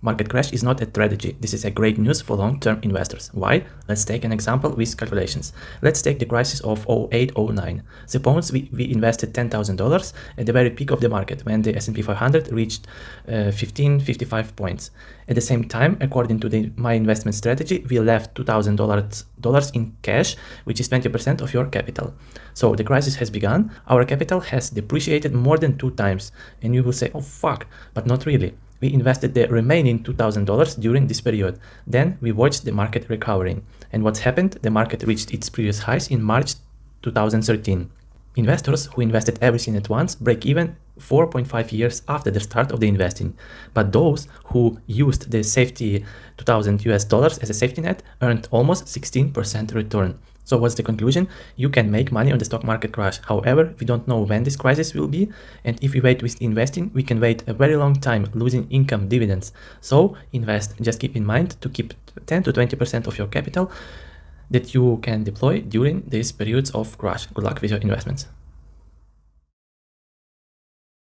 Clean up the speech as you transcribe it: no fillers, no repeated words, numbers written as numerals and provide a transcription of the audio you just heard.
Market crash is not a tragedy. This is a great news for long-term investors. Why? Let's take an example with calculations. Let's take the crisis of 08-09. Suppose we invested $10,000 at the very peak of the market when the S&P 500 reached 1555 points. At the same time, according to my investment strategy, we left $2,000 in cash, which is 20% of your capital. So the crisis has begun. Our capital has depreciated more than 2 times. And you will say, oh fuck, but not really. We invested the remaining $2,000 during this period. Then we watched the market recovering. And what's happened? The market reached its previous highs in March 2013. Investors who invested everything at once break even 4.5 years after the start of the investing. But those who used the safety $2,000 as a safety net earned almost 16% return. So what's the conclusion? You can make money on the stock market crash. However, we don't know when this crisis will be. And if we wait with investing, we can wait a very long time losing income dividends. So invest. Just keep in mind to keep 10 to 20% of your capital that you can deploy during these periods of crash. Good luck with your investments.